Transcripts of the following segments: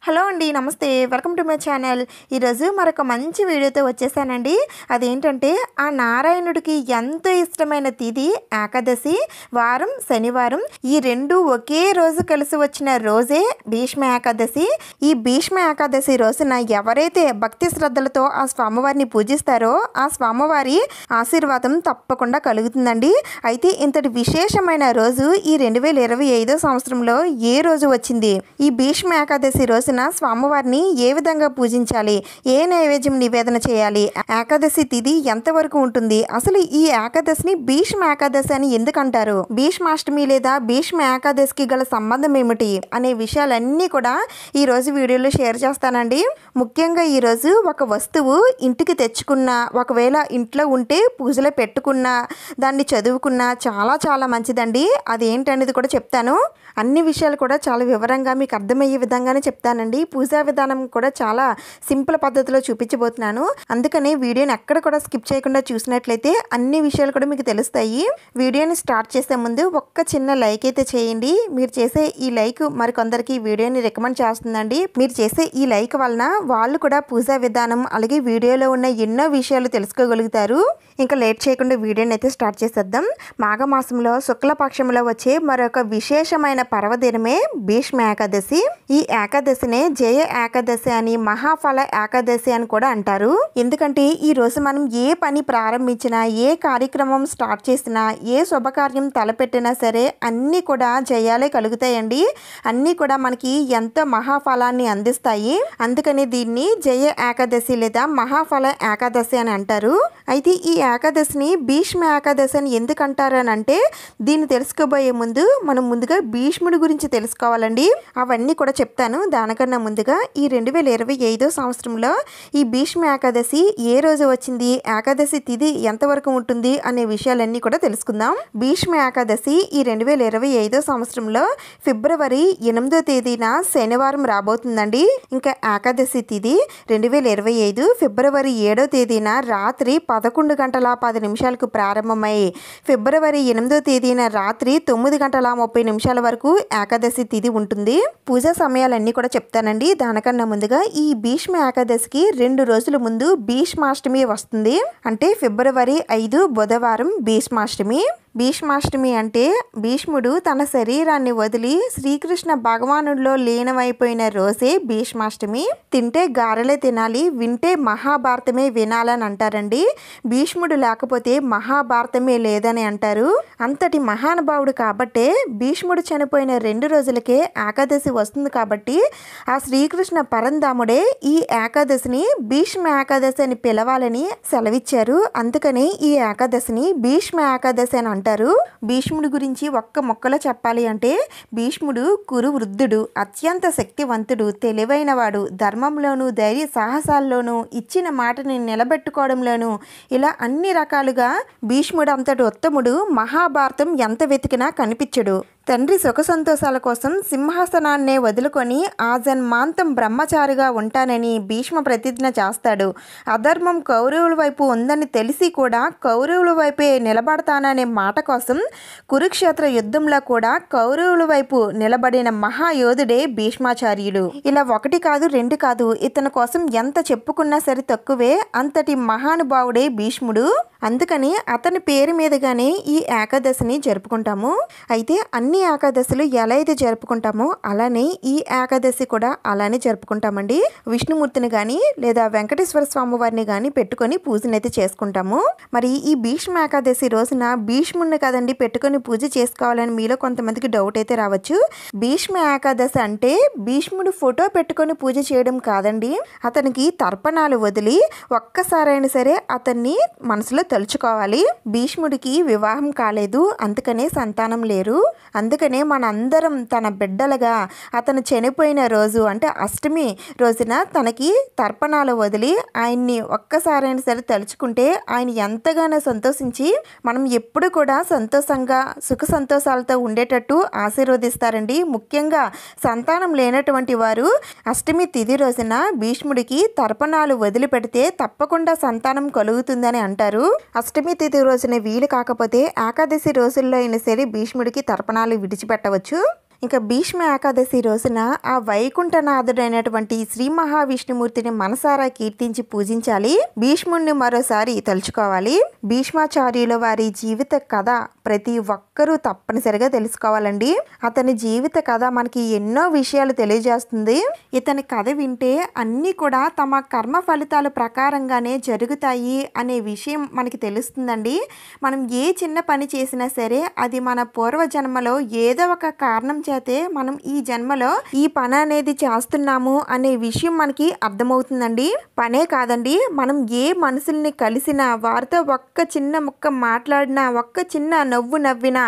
Hello అండి, నమస్తే. Welcome to my channel. ఈరోజు మరొక మంచి వీడియోతో వచ్చేసానండి. అదేంటంటే ఆ నారాయణుడికి ఎంతో ఇష్టమైన తిథి ఏకాదశి, వారం శనివారం. ఈ రెండు ఒకే రోజు కలిసి వచ్చిన రోజే భీష్మ ఏకాదశి. ఈ భీష్మ ఏకాదశి రోజున ఎవరైతే భక్తి శ్రద్ధలతో ఆ స్వామివారిని పూజిస్తారో ఆ స్వామివారి ఆశీర్వాదం తప్పకుండా కలుగుతుందండి. అయితే ఇంతటి విశేషమైన రోజు ఈ 2025 సంవత్సరంలో ఏ రోజు వచ్చింది? ఈ భీష్మ ఏకాదశి రోజు స్వామివారిని ఏ విధంగా పూజించాలి, ఏ నైవేద్యం నివేదన చేయాలి, ఏకాదశి తిథి ఎంతవరకు ఉంటుంది, అసలు ఈ ఏకాదశిని భీష్మ ఏకాదశి అని ఎందుకంటారు, భీష్మాష్టమి లేదా భీష్మ ఏకాదశికి గల సంబంధం ఏమిటి అనే విషయాలన్నీ కూడా ఈ రోజు వీడియోలో షేర్ చేస్తానండి. ముఖ్యంగా ఈరోజు ఒక వస్తువు ఇంటికి తెచ్చుకున్నా, ఒకవేళ ఇంట్లో ఉంటే పూజలో పెట్టుకున్నా, దాన్ని చదువుకున్నా చాలా చాలా మంచిదండి. అదేంటనేది కూడా చెప్తాను. అన్ని విషయాలు కూడా చాలా వివరంగా మీకు అర్థమయ్యే విధంగానే చెప్తానండి. పూజా విధానం కూడా చాలా సింపుల్ పద్ధతిలో చూపించబోతున్నాను. అందుకని వీడియోని ఎక్కడ కూడా స్కిప్ చేయకుండా చూసినట్లయితే అన్ని విషయాలు కూడా మీకు తెలుస్తాయి. వీడియోని స్టార్ట్ చేసే ముందు ఒక్క చిన్న లైక్ అయితే చేయండి. మీరు చేసే ఈ లైక్ మరికొందరికి వీడియోని రికమెండ్ చేస్తుందండి. మీరు చేసే ఈ లైక్ వలన వాళ్ళు కూడా పూజా విధానం అలాగే వీడియోలో ఉన్న ఎన్నో విషయాలు తెలుసుకోగలుగుతారు. ఇంకా లేట్ చేయకుండా వీడియోని అయితే స్టార్ట్ చేసేద్దాం. మాఘమాసంలో శుక్లపక్షంలో వచ్చే మరొక విశేషమైన పర్వదినమే భీష్మ ఏకాదశి. ఈ ఏకాదశినే జయ ఏకాదశి అని, మహాఫల ఏకాదశి అని కూడా అంటారు. ఎందుకంటే ఈ రోజు మనం ఏ పని ప్రారంభించినా, ఏ కార్యక్రమం స్టార్ట్ చేసినా, ఏ శుభకార్యం తలపెట్టినా సరే అన్నీ కూడా జయాలే కలుగుతాయండి. అన్నీ కూడా మనకి ఎంతో మహాఫలాన్ని అందిస్తాయి. అందుకని దీన్ని జయ ఏకాదశి లేదా మహాఫల ఏకాదశి అని అంటారు. అయితే ఈ ఏకాదశిని భీష్మ ఏకాదశి అని ఎందుకు అంటారు అని అంటే, దీన్ని తెలుసుకోబోయే ముందు మనం ముందుగా భీష్ముడి గురించి తెలుసుకోవాలండి. అవన్నీ కూడా చెప్తాను. దానికన్నా ముందుగా ఈ 2025 సంవత్సరంలో ఈ భీష్మ ఏకాదశి ఏ రోజు వచ్చింది, ఏకాదశి తిథి ఎంతవరకు ఉంటుంది అనే విషయాలన్నీ కూడా తెలుసుకుందాం. భీష్మ ఏకాదశి ఈ 2025 సంవత్సరంలో ఫిబ్రవరి 8వ తేదీన శనివారం రాబోతుందండి. ఇంకా ఏకాదశి తిథి 2025 ఫిబ్రవరి 7వ తేదీన రాత్రి 11 గంటల 10 నిమిషాలకు ప్రారంభమై ఫిబ్రవరి 8వ తేదీన రాత్రి 9 గంటల 30 నిమిషాల వరకు ఏకాదశి తిథి ఉంటుంది. పూజా సమయాలన్నీ కూడా చెప్తానండి. దానికన్నా ముందుగా ఈ భీష్మ ఏకాదశికి 2 రోజుల ముందు భీష్మాష్టమి వస్తుంది. అంటే ఫిబ్రవరి 5 బుధవారం భీష్మాష్టమి. భీష్మాష్టమి అంటే భీష్ముడు తన శరీరాన్ని వదిలి శ్రీకృష్ణ భగవానుడిలో లీనమైపోయిన రోజే భీష్మాష్టమి. తింటే గారెలే తినాలి, వింటే మహాభారతమే వినాలని అంటారండి. భీష్ముడు లేకపోతే మహాభారతమే లేదని అంటారు. అంతటి మహానుభావుడు కాబట్టే భీష్ముడు చనిపోయిన 2 రోజులకే ఏకాదశి వస్తుంది. కాబట్టి ఆ శ్రీకృష్ణ పరంధాముడే ఈ ఏకాదశిని భీష్మ ఏకాదశి అని పిలవాలని సెలవిచ్చారు. అందుకని ఈ ఏకాదశిని భీష్మ ఏకాదశి అని అంటారు. భీష్ముడి గురించి ఒక్క మొక్కలో చెప్పాలి అంటే, భీష్ముడు కురు వృద్ధుడు, అత్యంత శక్తివంతుడు, తెలివైనవాడు, ధర్మంలోనూ ధైర్య సాహసాల్లోనూ ఇచ్చిన మాటని నిలబెట్టుకోవడంలోనూ ఇలా అన్ని రకాలుగా భీష్ముడు అంతటి ఉత్తముడు. మహాభారతం ఎంత వెతికినా కనిపించడు. తండ్రి సుఖ సంతోషాల కోసం సింహాసనాన్నే వదులుకొని ఆజన్మాంతం బ్రహ్మచారిగా ఉంటానని భీష్మ ప్రతిజ్ఞ చేస్తాడు. అధర్మం కౌరవుల వైపు ఉందని తెలిసి కూడా కౌరవుల వైపే నిలబడతాననే మాట కోసం కురుక్షేత్ర యుద్ధంలో కూడా కౌరవుల వైపు నిలబడిన మహాయోధుడే భీష్మాచార్యుడు. ఇలా 1 కాదు 2 కాదు, ఇతని కోసం ఎంత చెప్పుకున్నా సరే తక్కువే. అంతటి మహానుభావుడే భీష్ముడు. అందుకని అతని పేరు మీదుగానే ఈ ఏకాదశిని జరుపుకుంటాము. అయితే అన్ని ఏకాదశులు ఎలా అయితే జరుపుకుంటామో అలానే ఈ ఏకాదశి కూడా అలానే జరుపుకుంటామండి. విష్ణుమూర్తిని కానీ లేదా వెంకటేశ్వర స్వామి వారిని కానీ పెట్టుకొని పూజనైతే చేసుకుంటాము. మరి ఈ భీష్మ ఏకాదశి రోజున భీష్ముడిని కదండి పెట్టుకొని పూజ చేసుకోవాలని మీలో కొంతమందికి డౌట్ అయితే రావచ్చు. భీష్మ ఏకాదశి అంటే భీష్ముడు ఫోటో పెట్టుకొని పూజ చేయడం కాదండి. అతనికి తర్పణాలు వదిలి ఒక్కసారైనా సరే అతన్ని మనసులో తలుచుకోవాలి. భీష్ముడికి వివాహం కాలేదు, అందుకనే సంతానం లేరు. అందుకనే మనందరం తన బిడ్డలుగా అతను చనిపోయిన రోజు అంటే అష్టమి రోజున తనకి తర్పణాలు వదిలి ఆయన్ని ఒక్కసారైనా సరే తలుచుకుంటే ఆయన ఎంతగానో సంతోషించి మనం ఎప్పుడు కూడా సంతోషంగా సుఖ సంతోషాలతో ఉండేటట్టు ఆశీర్వదిస్తారండి. ముఖ్యంగా సంతానం లేనటువంటి వారు అష్టమి తిథి రోజున భీష్ముడికి తర్పణాలు వదిలిపెడితే తప్పకుండా సంతానం కలుగుతుందని అంటారు. అష్టమి తిథి రోజున వీలు కాకపోతే ఏకాదశి రోజుల్లో అయినా సరే భీష్ముడికి తర్పణాలు విడిచిపెట్టవచ్చు. ఇంకా భీష్మ ఏకాదశి రోజున ఆ వైకుంఠనాథుడైనటువంటి శ్రీ మహావిష్ణుమూర్తిని మనసారా కీర్తించి పూజించాలి. భీష్ముడిని మరోసారి తలుచుకోవాలి. భీష్మాచార్యుల వారి జీవిత కథ ప్రతి ఒక్కరూ తప్పనిసరిగా తెలుసుకోవాలండి. అతని జీవిత కథ మనకి ఎన్నో విషయాలు తెలియజేస్తుంది. ఇతని కథ వింటే అన్నీ కూడా తమ కర్మ ఫలితాల ప్రకారంగానే జరుగుతాయి అనే విషయం మనకి తెలుస్తుందండి. మనం ఏ చిన్న పని చేసినా సరే అది మన పూర్వజన్మలో ఏదో ఒక కారణం చేతే మనం ఈ జన్మలో ఈ పని అనేది చేస్తున్నాము అనే విషయం మనకి అర్థమవుతుందండి. పనే కాదండి, మనం ఏ మనుషుల్ని కలిసినా, వారితో ఒక్క చిన్న ముక్క మాట్లాడినా, ఒక్క చిన్న నవ్వు నవ్వినా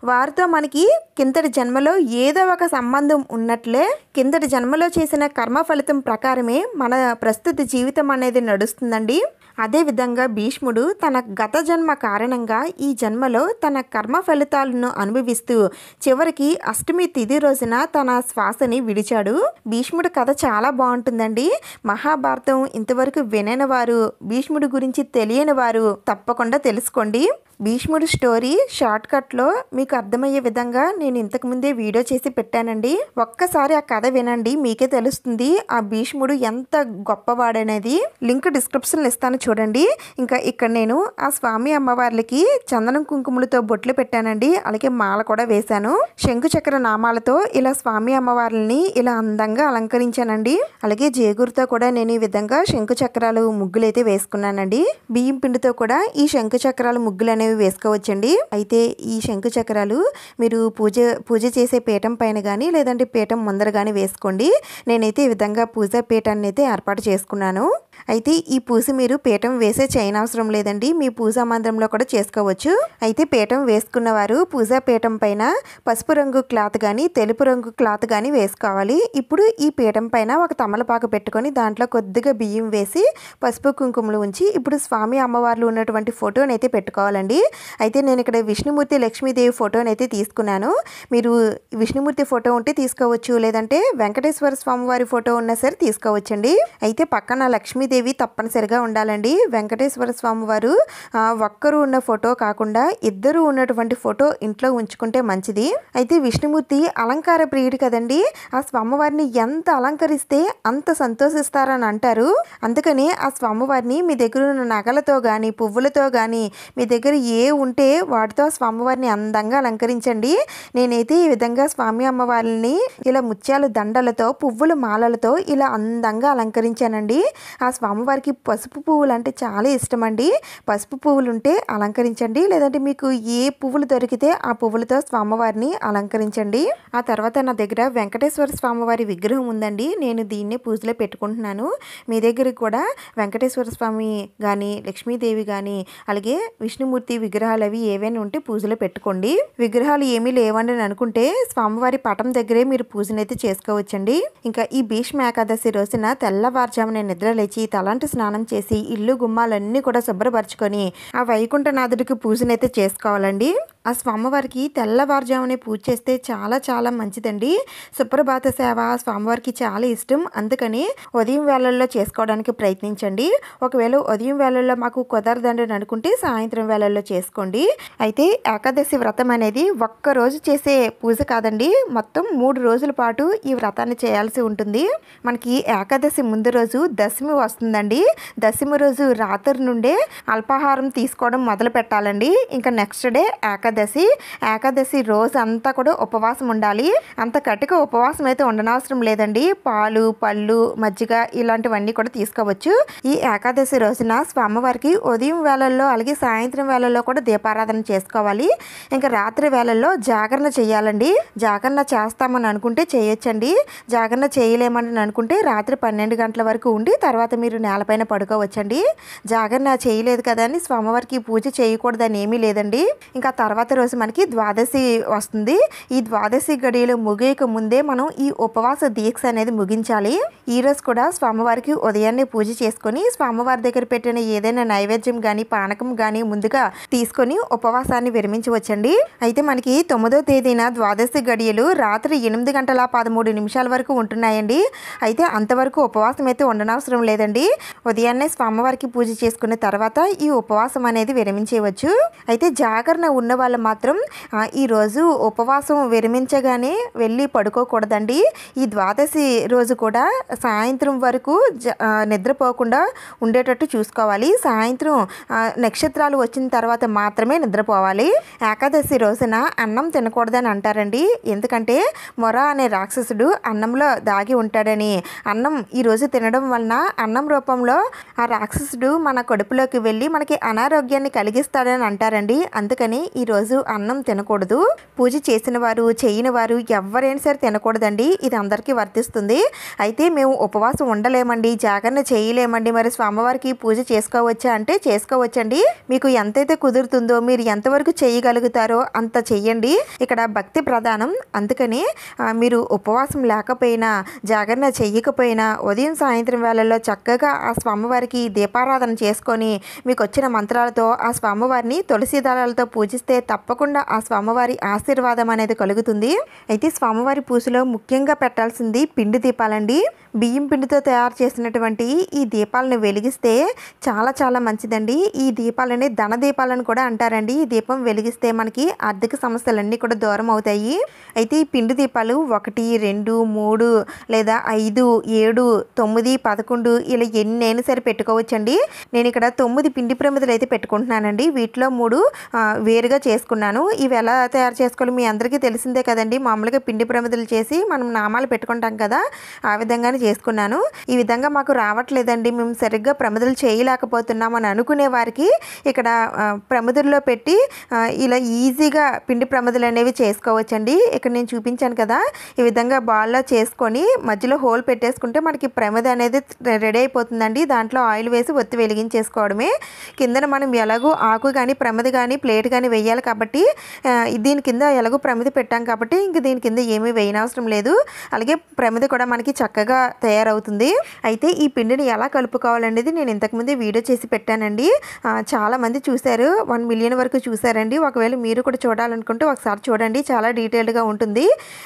వారితో మనకి కిందటి జన్మలో ఏదో ఒక సంబంధం ఉన్నట్లే కిందటి జన్మలో చేసిన కర్మ ఫలితం ప్రకారమే మన ప్రస్తుత జీవితం అనేది నడుస్తుందండి. అదేవిధంగా భీష్ముడు తన గత జన్మ కారణంగా ఈ జన్మలో తన కర్మ ఫలితాలను అనుభవిస్తూ చివరికి అష్టమి తిథి రోజున తన శ్వాసని విడిచాడు. భీష్ముడి కథ చాలా బాగుంటుందండి. మహాభారతం ఇంతవరకు వినని వారు, భీష్ముడి గురించి తెలియని వారు తప్పకుండా తెలుసుకోండి. భీష్ముడి స్టోరీ షార్ట్ కట్లో మీకు అర్థమయ్యే విధంగా నేను ఇంతకుముందే వీడియో చేసి పెట్టానండి. ఒక్కసారి ఆ కథ వినండి, మీకే తెలుస్తుంది ఆ భీష్ముడు ఎంత గొప్పవాడనేది. లింక్ డిస్క్రిప్షన్లో ఇస్తాను చూడండి. ఇంకా ఇక్కడ నేను ఆ స్వామి అమ్మవార్లకి చందనం కుంకుమలతో బొట్లు పెట్టానండి. అలాగే మాల కూడా వేశాను. శంకు చక్ర నామాలతో ఇలా స్వామి అమ్మవార్లని ఇలా అందంగా అలంకరించానండి. అలాగే జేగురుతో కూడా నేను ఈ విధంగా శంకు చక్రాలు ముగ్గులు అయితే వేసుకున్నానండి. బియ్యం పిండితో కూడా ఈ శంకు చక్రాలు ముగ్గులు అనేవి వేసుకోవచ్చండి. అయితే ఈ శంకు చక్రాలు మీరు పూజ చేసే పీఠం పైన కానీ లేదంటే పీఠం ముందర కానీ వేసుకోండి. నేనైతే ఈ విధంగా పూజా పీఠాన్ని అయితే ఏర్పాటు చేసుకున్నాను. అయితే ఈ పూజ మీరు పీఠం వేసే చేయనవసరం లేదండి, మీ పూజా మందిరంలో కూడా చేసుకోవచ్చు. అయితే పీఠం వేసుకున్న వారు పూజా పీఠం పైన పసుపు రంగు క్లాత్ కానీ తెలుపు రంగు క్లాత్ కానీ వేసుకోవాలి. ఇప్పుడు ఈ పీఠం పైన ఒక తమలపాకు పెట్టుకొని దాంట్లో కొద్దిగా బియ్యం వేసి పసుపు కుంకుమలు ఉంచి ఇప్పుడు స్వామి అమ్మవార్లు ఉన్నటువంటి ఫోటోని అయితే పెట్టుకోవాలండి. అయితే నేను ఇక్కడ విష్ణుమూర్తి లక్ష్మీదేవి ఫోటోని అయితే తీసుకున్నాను. మీరు విష్ణుమూర్తి ఫోటో ఉంటే తీసుకోవచ్చు, లేదంటే వెంకటేశ్వర స్వామి వారి ఫోటో ఉన్నా సరే తీసుకోవచ్చండి. అయితే పక్కన లక్ష్మీదేవి తప్పనిసరిగా ఉండాలండి. వెంకటేశ్వర స్వామి వారు ఒక్కరు ఉన్న ఫోటో కాకుండా ఇద్దరు ఉన్నటువంటి ఫోటో ఇంట్లో ఉంచుకుంటే మంచిది. అయితే విష్ణుమూర్తి అలంకార ప్రియుడు కదండి, ఆ స్వామివారిని ఎంత అలంకరిస్తే అంత సంతోషిస్తారని అంటారు. అందుకని ఆ స్వామివారిని మీ దగ్గర ఉన్న నగలతో కానీ పువ్వులతో కానీ మీ దగ్గర ఏ ఉంటే వాటితో స్వామివారిని అందంగా అలంకరించండి. నేనైతే ఈ విధంగా స్వామి అమ్మవారిని ఇలా ముత్యాల దండలతో పువ్వుల మాలలతో ఇలా అందంగా అలంకరించానండి. ఆ స్వామివారికి పసుపు పువ్వులు అంటే చాలా ఇష్టం అండి. పసుపు పువ్వులు ఉంటే అలంకరించండి, లేదంటే మీకు ఏ పువ్వులు దొరికితే ఆ పువ్వులతో స్వామివారిని అలంకరించండి. ఆ తర్వాత నా దగ్గర వెంకటేశ్వర స్వామివారి విగ్రహం ఉందండి. నేను దీన్నే పూజలో పెట్టుకుంటున్నాను. మీ దగ్గర కూడా వెంకటేశ్వర స్వామి కానీ లక్ష్మీదేవి కానీ అలాగే విష్ణుమూర్తి విగ్రహాలు అవి ఏవైనా ఉంటే పూజలో పెట్టుకోండి. విగ్రహాలు ఏమీ లేవండి అని అనుకుంటే స్వామివారి పటం దగ్గరే మీరు పూజనైతే చేసుకోవచ్చండి. ఇంకా ఈ భీష్మ ఏకాదశి రోజున తెల్లవారుజామున నిద్ర లేచి తలంటి స్నానం చేసి ఇల్లు గుమ్మాలన్నీ కూడా శుభ్రపరచుకొని ఆ వైకుంఠనాథుడికి పూజనైతే చేసుకోవాలండి. ఆ స్వామివారికి తెల్లవారుజామునే పూజ చేస్తే చాలా చాలా మంచిదండి. సుప్రభాత సేవ స్వామివారికి చాలా ఇష్టం. అందుకని ఉదయం వేళల్లో చేసుకోవడానికి ప్రయత్నించండి. ఒకవేళ ఉదయం వేళల్లో మాకు కుదరదండి అనుకుంటే సాయంత్రం వేళల్లో చేసుకోండి. అయితే ఏకాదశి వ్రతం అనేది ఒక్కరోజు చేసే పూజ కాదండి, మొత్తం 3 రోజుల పాటు ఈ వ్రతాన్ని చేయాల్సి ఉంటుంది. మనకి ఏకాదశి ముందు రోజు దశమి వస్తుందండి. దశమి రోజు రాత్రి నుండే అల్పాహారం తీసుకోవడం మొదలు పెట్టాలండి. ఇంకా నెక్స్ట్ డే ఏకాదశి రోజు అంతా కూడా ఉపవాసం ఉండాలి. అంత కటిక ఉపవాసం అయితే ఉండనవసరం లేదండి. పాలు పళ్ళు మజ్జిగ ఇలాంటివన్నీ కూడా తీసుకోవచ్చు. ఈ ఏకాదశి రోజున స్వామివారికి ఉదయం వేళల్లో అలాగే సాయంత్రం వేళల్లో కూడా దీపారాధన చేసుకోవాలి. ఇంకా రాత్రి వేళల్లో జాగరణ చేయాలండి. జాగరణ చేస్తామని అనుకుంటే చేయొచ్చండి. జాగరణ చేయలేమని అనుకుంటే రాత్రి 12 గంటల వరకు ఉండి తర్వాత మీరు నేలపైన పడుకోవచ్చండి. జాగరణ చేయలేదు కదా అని స్వామివారికి పూజ చేయకూడదని ఏమీ లేదండి. ఇంకా తర్వాత రోజు మనకి ద్వాదశి వస్తుంది. ఈ ద్వాదశి గడియలు ముగియక ముందే మనం ఈ ఉపవాస దీక్ష అనేది ముగించాలి. ఈ రోజు కూడా స్వామివారికి ఉదయాన్నే పూజ చేసుకొని స్వామివారి దగ్గర పెట్టిన ఏదైనా నైవేద్యం కానీ పానకం కానీ ముందుగా తీసుకొని ఉపవాసాన్ని విరమించవచ్చండి. అయితే మనకి 9వ తేదీన ద్వాదశి గడియలు రాత్రి 8:13 వరకు ఉంటున్నాయండి. అయితే అంతవరకు ఉపవాసం అయితే ఉండనవసరం లేదండి. ఉదయాన్నే స్వామివారికి పూజ చేసుకున్న తర్వాత ఈ ఉపవాసం అనేది విరమించేయవచ్చు. అయితే జాగరణ ఉన్న వాళ్ళు మాత్రం ఈరోజు ఉపవాసం విరమించగానే వెళ్ళి పడుకోకూడదండి. ఈ ద్వాదశి రోజు కూడా సాయంత్రం వరకు నిద్రపోకుండా ఉండేటట్టు చూసుకోవాలి. సాయంత్రం నక్షత్రాలు వచ్చిన తర్వాత మాత్రమే నిద్రపోవాలి. ఏకాదశి రోజున అన్నం తినకూడదని అంటారండి. ఎందుకంటే మొర అనే రాక్షసుడు అన్నంలో దాగి ఉంటాడని. అన్నం ఈరోజు తినడం వలన అన్నం రూపంలో ఆ రాక్షసుడు మన కడుపులోకి వెళ్ళి మనకి అనారోగ్యాన్ని కలిగిస్తాడని అంటారండి. అందుకని ఈరోజు అన్నం తినకూడదు. పూజ చేసిన వారు చేయని వారు ఎవరైనా సరే తినకూడదండి. ఇది అందరికీ వర్తిస్తుంది. అయితే మేము ఉపవాసం ఉండలేమండి, జాగరణ చేయలేమండి, మరి స్వామివారికి పూజ చేసుకోవచ్చా అంటే చేసుకోవచ్చండి. మీకు ఎంతైతే కుదురుతుందో మీరు ఎంతవరకు చేయగలుగుతారో అంత చెయ్యండి. ఇక్కడ భక్తి ప్రధానం. అందుకని మీరు ఉపవాసం లేకపోయినా జాగరణ చెయ్యకపోయినా ఉదయం సాయంత్రం వేళల్లో చక్కగా ఆ స్వామివారికి దీపారాధన చేసుకొని మీకు వచ్చిన మంత్రాలతో ఆ స్వామివారిని తులసి దళాలతో పూజిస్తే తప్పకుండా ఆ స్వామివారి ఆశీర్వాదం అనేది కలుగుతుంది. అయితే స్వామివారి పూజలో ముఖ్యంగా పెట్టాల్సింది పిండి దీపాలండి. బియ్యం పిండితో తయారు చేసినటువంటి ఈ దీపాలను వెలిగిస్తే చాలా చాలా మంచిదండి. ఈ దీపాలని ధన దీపాలను కూడా అంటారండి. ఈ దీపం వెలిగిస్తే మనకి ఆర్థిక సమస్యలన్నీ కూడా దూరం అవుతాయి. అయితే ఈ పిండి దీపాలు 1, 2, 3 లేదా 5, 7, 9, 11 ఇలా ఎన్నైనా సరే పెట్టుకోవచ్చండి. నేను ఇక్కడ 9 పిండి ప్రమిదలు అయితే పెట్టుకుంటున్నానండి. వీటిలో 3 వేరుగా చేసుకున్నాను. ఇవి ఎలా తయారు చేసుకోవాలి మీ అందరికీ తెలిసిందే కదండి. మామూలుగా పిండి ప్రమిదలు చేసి మనం నామాలు పెట్టుకుంటాం కదా, ఆ విధంగానే చేసుకున్నాను. ఈ విధంగా మాకు రావట్లేదండి, మేము సరిగ్గా ప్రమిదలు చేయలేకపోతున్నాం అని అనుకునే వారికి ఇక్కడ ప్రమిదల్లో పెట్టి ఇలా ఈజీగా పిండి ప్రమిదలు అనేవి చేసుకోవచ్చండి. ఇక్కడ నేను చూపించాను కదా, ఈ విధంగా బాల్లో చేసుకొని మధ్యలో హోల్ పెట్టేసుకుంటే మనకి ప్రమిద అనేది రెడీ అయిపోతుందండి. దాంట్లో ఆయిల్ వేసి ఒత్తి వెలిగించేసుకోవడమే. కిందన మనం ఎలాగో ఆకు కానీ ప్రమిద కానీ ప్లేట్ కానీ వేయాలి కాబట్టి దీని కింద ఎలాగో ప్రమిద పెట్టాం కాబట్టి ఇంక దీని కింద ఏమీ వేయనవసరం లేదు. అలాగే ప్రమిద కూడా మనకి చక్కగా తయారవుతుంది. అయితే ఈ పిండిని ఎలా కలుపుకోవాలనేది నేను ఇంతకుముందే వీడియో చేసి పెట్టానండి. చాలామంది చూశారు, 1 మిలియన్ వరకు చూశారండి. ఒకవేళ మీరు కూడా చూడాలనుకుంటే ఒకసారి చూడండి, చాలా డీటెయిల్డ్గా ఉంటుంది.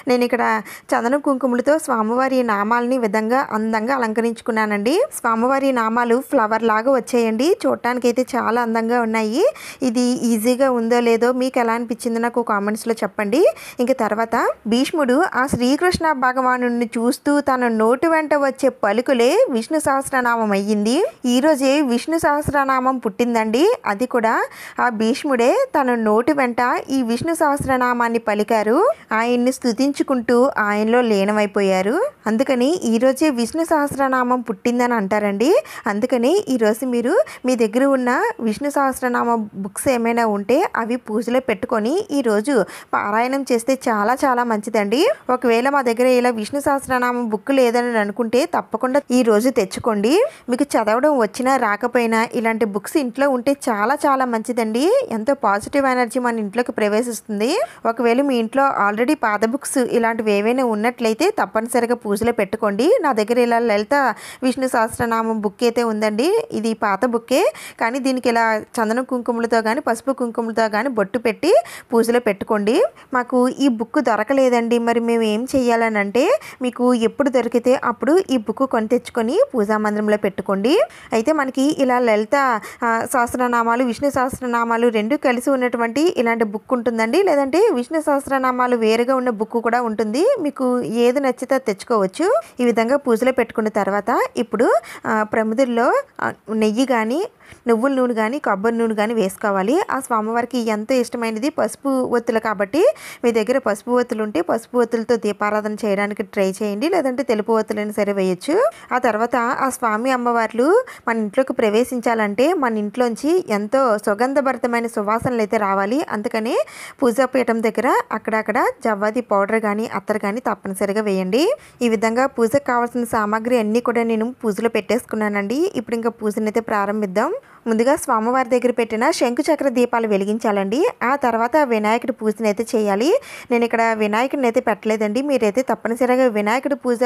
నేను ఇక్కడ చందనం కుంకుమలతో స్వామివారి నామాలని విధంగా అందంగా అలంకరించుకున్నానండి. స్వామివారి నామాలు ఫ్లవర్ లాగా వచ్చాయండి. చూడటానికి అయితే చాలా అందంగా ఉన్నాయి. ఇది ఈజీగా ఉందో లేదో మీకు ఎలా అనిపించిందో నాకు కామెంట్స్లో చెప్పండి. ఇంక తర్వాత భీష్ముడు ఆ శ్రీకృష్ణ భగవానుడిని చూస్తూ తన నోటి వెంట వచ్చే పలుకులే విష్ణు సహస్రనామం అయ్యింది. ఈరోజే విష్ణు సహస్రనామం పుట్టిందండి. అది కూడా ఆ భీష్ముడే తన నోటి వెంట ఈ విష్ణు సహస్రనామాన్ని పలికారు. ఆయన్ని స్తుతించుకుంటూ ఆయనలో లీనమైపోయారు. అందుకని ఈరోజే విష్ణు సహస్రనామం పుట్టిందని అంటారండి. అందుకని ఈరోజు మీరు మీ దగ్గర ఉన్న విష్ణు సహస్రనామ బుక్స్ ఏమైనా ఉంటే అవి పూజలో పెట్టుకొని ఈరోజు పారాయణం చేస్తే చాలా చాలా మంచిదండి. ఒకవేళ మా దగ్గర ఇలా విష్ణు సహస్రనామం బుక్ లేదని అనుకుంటే తప్పకుండా ఈ రోజు తెచ్చుకోండి. మీకు చదవడం వచ్చినా రాకపోయినా ఇలాంటి బుక్స్ ఇంట్లో ఉంటే చాలా చాలా మంచిదండి. ఎంతో పాజిటివ్ ఎనర్జీ మన ఇంట్లోకి ప్రవేశిస్తుంది. ఒకవేళ మీ ఇంట్లో ఆల్రెడీ పాత బుక్స్ ఇలాంటివి ఏవైనా ఉన్నట్లయితే తప్పనిసరిగా పూజలో పెట్టుకోండి. నా దగ్గర ఇలా లలిత విష్ణు సహస్రనామం బుక్ అయితే ఉందండి. ఇది పాత బుక్కే, కానీ దీనికి ఇలా చందనం కుంకుమలతో కానీ పసుపు కుంకుమలతో కానీ బొట్టు పెట్టి పూజలో పెట్టుకోండి. మాకు ఈ బుక్ దొరకలేదండి, మరి మేము ఏం చెయ్యాలని అంటే మీకు ఎప్పుడు దొరికితే అప్పుడు ఈ బుక్ కొని తెచ్చుకొని పూజా మందిరంలో పెట్టుకోండి. అయితే మనకి ఇలా లలిత సహస్రనామాలు విష్ణు సహస్రనామాలు రెండు కలిసి ఉన్నటువంటి ఇలాంటి బుక్ ఉంటుందండి. లేదంటే విష్ణు సహస్రనామాలు వేరుగా ఉన్న బుక్ కూడా ఉంటుంది. మీకు ఏది నచ్చితే తెచ్చుకోవచ్చు. ఈ విధంగా పూజలో పెట్టుకున్న తర్వాత ఇప్పుడు ప్రమిదల్లో నెయ్యి కానీ నువ్వుల నూనె కానీ కొబ్బరి నూనె కానీ వేసుకోవాలి. ఆ స్వామివారికి ఎంతో ఇష్టమైనది పసుపు ఒత్తులు కాబట్టి మీ దగ్గర పసుపు ఒత్తులు ఉంటే పసుపు ఒత్తులతో దీపారాధన చేయడానికి ట్రై చేయండి. లేదంటే తెలుపు ఒత్తులైనా సరే వేయచ్చు. ఆ తర్వాత ఆ స్వామి అమ్మవార్లు మన ఇంట్లోకి ప్రవేశించాలంటే మన ఇంట్లోంచి ఎంతో సుగంధభరితమైన సువాసనలు అయితే రావాలి. అందుకని పూజాపీఠం దగ్గర అక్కడక్కడ జవ్వాది పౌడర్ కానీ అత్తర్ కానీ తప్పనిసరిగా వేయండి. ఈ విధంగా పూజకు కావాల్సిన సామాగ్రి అన్నీ కూడా నేను పూజలో పెట్టేసుకున్నానండి. ఇప్పుడు ఇంకా పూజనైతే ప్రారంభిద్దాం. ముందుగా స్వామివారి దగ్గర పెట్టిన శంకుచక్ర దీపాలు వెలిగించాలండి. ఆ తర్వాత వినాయకుడి పూజను అయితే చేయాలి. నేను ఇక్కడ వినాయకుడిని అయితే పెట్టలేదండి. మీరైతే తప్పనిసరిగా వినాయకుడి పూజ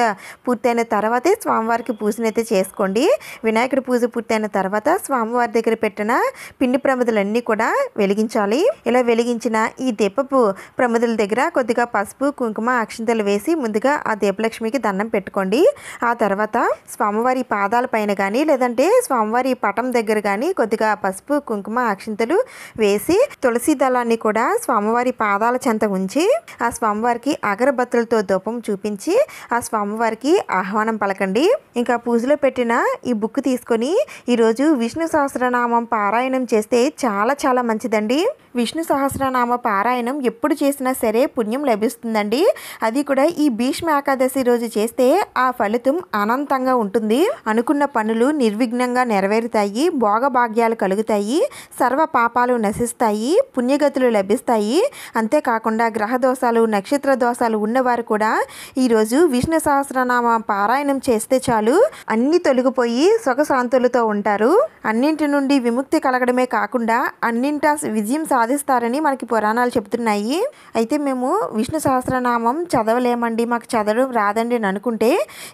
పూర్తయిన తర్వాతే స్వామివారికి పూజను అయితే చేసుకోండి. వినాయకుడి పూజ పూర్తయిన తర్వాత స్వామివారి దగ్గర పెట్టిన పిండి ప్రమిదలన్నీ కూడా వెలిగించాలి. ఇలా వెలిగించిన ఈ దీపపు ప్రమిదల దగ్గర కొద్దిగా పసుపు కుంకుమ అక్షింతలు వేసి ముందుగా ఆ దీపలక్ష్మికి దండం పెట్టుకోండి. ఆ తర్వాత స్వామివారి పాదాల పైన కానీ లేదంటే స్వామివారి పటం దగ్గర కానీ కొద్దిగా పసుపు కుంకుమ అక్షింతలు వేసి తులసి దళాన్ని కూడా స్వామివారి పాదాల చెంత ఉంచి ఆ స్వామివారికి అగరబత్తులతో ధూపం చూపించి ఆ స్వామివారికి ఆహ్వానం పలకండి. ఇంకా పూజలో పెట్టిన ఈ బుక్ తీసుకొని ఈరోజు విష్ణు సహస్రనామం పారాయణం చేస్తే చాలా చాలా మంచిదండి. విష్ణు సహస్రనామ పారాయణం ఎప్పుడు చేసినా సరే పుణ్యం లభిస్తుందండి. అది కూడా ఈ భీష్మ ఏకాదశి రోజు చేస్తే ఆ ఫలితం అనంతంగా ఉంటుంది. అనుకున్న పనులు నిర్విఘ్నంగా నెరవేరుతాయి, భోగభాగ్యాలు కలుగుతాయి, సర్వ పాపాలు నశిస్తాయి, పుణ్యగతులు లభిస్తాయి. అంతేకాకుండా గ్రహ దోషాలు నక్షత్ర దోషాలు ఉన్నవారు కూడా ఈరోజు విష్ణు సహస్రనామ పారాయణం చేస్తే చాలు అన్ని తొలగిపోయి సుఖశాంతులతో ఉంటారు. అన్నింటి నుండి విముక్తి కలగడమే కాకుండా అన్నింటా విజయం సాధిస్తారని మనకి పురాణాలు చెప్తున్నాయి. అయితే మేము విష్ణు సహస్రనామం చదవలేమండి, మాకు చదవడం రాదండి అని అనుకుంటే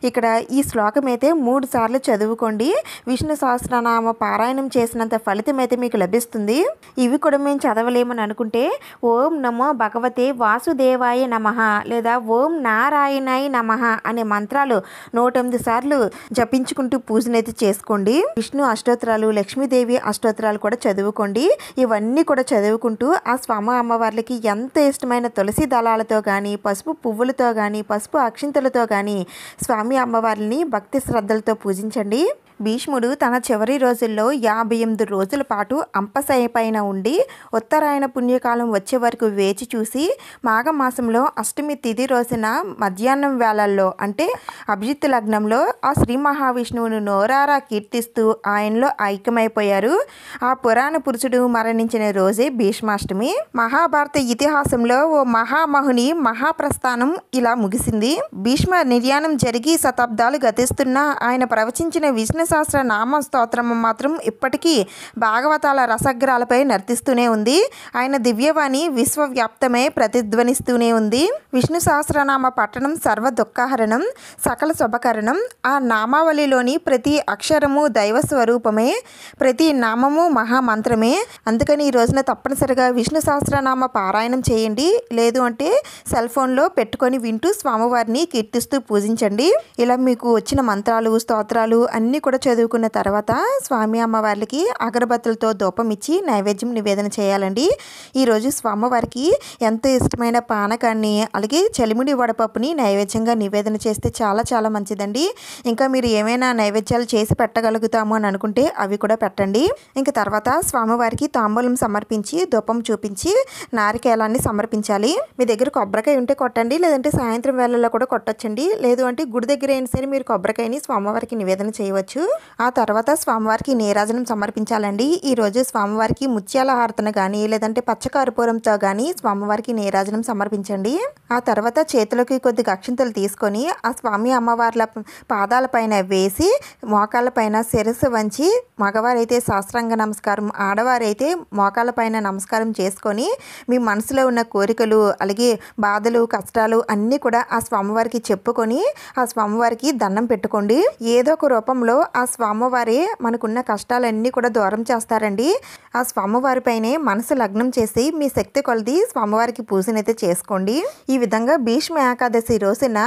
ఇక్కడ ఈ శ్లోకం అయితే 3 సార్లు చదువుకోండి. విష్ణు సహస్రనామ పారాయణం చేసినంత ఫలితం అయితే మీకు లభిస్తుంది. ఇవి కూడా మేము చదవలేమని అనుకుంటే ఓం నమో భగవతే వాసుదేవాయ నమః లేదా ఓం నారాయణాయ నమః అనే మంత్రాలు 108 సార్లు జపించుకుంటూ పూజనైతే చేసుకోండి. విష్ణు అష్టోత్తరాలు లక్ష్మీదేవి అష్టోత్తరాలు కూడా చదువుకోండి. ఇవన్నీ కూడా చదువుకుంటూ ఆ స్వామి అమ్మవార్లకి ఎంత ఇష్టమైన తులసి దళాలతో కానీ పసుపు పువ్వులతో కానీ పసుపు అక్షింతలతో కానీ స్వామి అమ్మవారిని భక్తి శ్రద్ధలతో పూజించండి. భీష్ముడు తన చివరి రోజుల్లో 58 రోజుల పాటు అంపశయ పైన ఉండి ఉత్తరాయణ పుణ్యకాలం వచ్చే వరకు వేచి చూసి మాఘమాసంలో అష్టమి తిథి రోజున మధ్యాహ్నం వేళల్లో అంటే అభిజిత్ లగ్నంలో ఆ శ్రీ మహావిష్ణువును నోరారా కీర్తిస్తూ ఆయనలో ఐక్యమైపోయారు. ఆ పురాణ పురుషుడు మరణించిన రోజే భీష్మాష్టమి. మహాభారత ఇతిహాసంలో ఓ మహామహుని మహాప్రస్థానం ఇలా ముగిసింది. భీష్మ నిర్యాణం జరిగి శతాబ్దాలు గతిస్తున్నా ఆయన ప్రవచించిన విష్ణు సహస్ర నామ స్తోత్రం మాత్రం ఇప్పటికీ భాగవతాల రసగ్రాలపై నర్తిస్తూనే ఉంది. ఆయన దివ్యవాణి విశ్వవ్యాప్తమే ప్రతిధ్వనిస్తూనే ఉంది. విష్ణు సహస్రనామ పట్టణం సర్వ దుఃఖహరణం సకల శుభకరణం. ఆ నామావళిలోని ప్రతి అక్షరము దైవ స్వరూపమే, ప్రతి నామము మహామంత్రమే. అందుకని ఈ రోజున తప్పనిసరిగా విష్ణు సహస్రనామ పారాయణం చేయండి. లేదు అంటే సెల్ ఫోన్లో పెట్టుకొని వింటూ స్వామివారిని కీర్తిస్తూ పూజించండి. ఇలా మీకు వచ్చిన మంత్రాలు స్తోత్రాలు అన్నీ కూడా చదువుకున్న తర్వాత స్వామి అమ్మవార్లకి అగరబత్తులతో ధూపం ఇచ్చి నైవేద్యం నివేదన చేయాలండి. ఈరోజు స్వామివారికి ఎంతో ఇష్టమైన పానకాన్ని అలాగే చలిమిడి వడపప్పుని నైవేద్యంగా నివేదన చేస్తే చాలా చాలా మంచిదండి. ఇంకా మీరు ఏమైనా నైవేద్యాలు చేసి పెట్టగలుగుతాము అని అనుకుంటే అవి కూడా పెట్టండి. ఇంకా తర్వాత స్వామివారికి తాంబూలం సమర్పించి ధూపం చూపించి నారికేలాన్ని సమర్పించాలి. మీ దగ్గర కొబ్బరికాయ ఉంటే కొట్టండి, లేదంటే సాయంత్రం వేళల్లో కూడా కొట్టొచ్చండి. లేదు అంటే గుడి దగ్గర అయినా సరే మీరు కొబ్బరికాయని స్వామివారికి నివేదన చేయవచ్చు. ఆ తర్వాత స్వామివారికి నీరాజనం సమర్పించాలండి. ఈరోజు స్వామివారికి ముత్యాల హారతను కానీ లేదంటే పచ్చకర్పూరంతో కానీ స్వామివారికి నీరాజనం సమర్పించండి. ఆ తర్వాత చేతులకి కొద్దిగా అక్షింతలు తీసుకొని ఆ స్వామి అమ్మవార్ల పాదాలపైన వేసి మోకాళ్ళపైన శిరస్సు వంచి మగవారైతే శాస్త్రాంగ నమస్కారం, ఆడవారైతే మోకాళ్ళపైన నమస్కారం చేసుకొని మీ మనసులో ఉన్న కోరికలు అలాగే బాధలు కష్టాలు అన్నీ కూడా ఆ స్వామివారికి చెప్పుకొని ఆ స్వామివారికి దండం పెట్టుకోండి. ఏదో ఒక రూపంలో ఆ స్వామివారే మనకున్న కష్టాలన్నీ కూడా దూరం చేస్తారండి. ఆ స్వామివారిపైనే మనసు లగ్నం చేసి మీ శక్తి కొలది స్వామివారికి పూజనైతే చేసుకోండి. ఈ విధంగా భీష్మ ఏకాదశి రోజున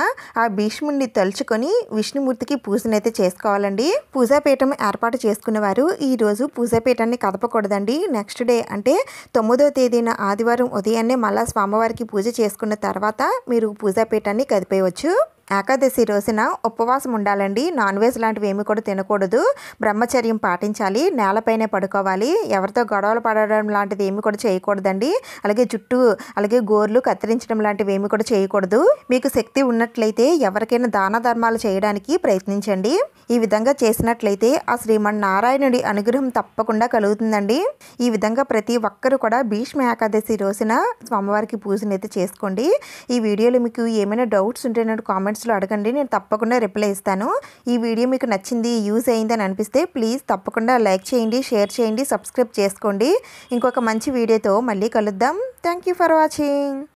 ఆ భీష్ముడిని తలుచుకొని విష్ణుమూర్తికి పూజనైతే చేసుకోవాలండి. పూజాపీఠం ఏర్పాటు చేసుకునేవారు ఈ రోజు పూజాపీఠాన్ని కదపకూడదండి. నెక్స్ట్ డే అంటే 9వ తేదీన ఆదివారం ఉదయాన్నే మళ్ళా స్వామివారికి పూజ చేసుకున్న తర్వాత మీరు పూజాపీఠాన్ని కదిపేయవచ్చు. ఏకాదశి రోజున ఉపవాసం ఉండాలండి. నాన్ వెజ్ లాంటివి ఏమి కూడా తినకూడదు. బ్రహ్మచర్యం పాటించాలి. నేలపైనే పడుకోవాలి. ఎవరితో గొడవలు పడడం లాంటిది ఏమి కూడా చేయకూడదండి. అలాగే జుట్టు అలాగే గోర్లు కత్తిరించడం లాంటివి ఏమి కూడా చేయకూడదు. మీకు శక్తి ఉన్నట్లయితే ఎవరికైనా దాన ధర్మాలు చేయడానికి ప్రయత్నించండి. ఈ విధంగా చేసినట్లయితే ఆ శ్రీమన్నారాయణుడి అనుగ్రహం తప్పకుండా కలుగుతుందండి. ఈ విధంగా ప్రతి ఒక్కరు కూడా భీష్మ ఏకాదశి రోజున స్వామివారికి పూజనైతే చేసుకోండి. ఈ వీడియోలో మీకు ఏమైనా డౌట్స్ ఉంటే నాకు కామెంట్స్లో అడగండి, నేను తప్పకుండా రిప్లై ఇస్తాను. ఈ వీడియో మీకు నచ్చింది, యూజ్ అయింది అని అనిపిస్తే ప్లీజ్ తప్పకుండా లైక్ చేయండి, షేర్ చేయండి, సబ్స్క్రైబ్ చేసుకోండి. ఇంకొక మంచి వీడియోతో మళ్ళీ కలుద్దాం. Thank you for watching.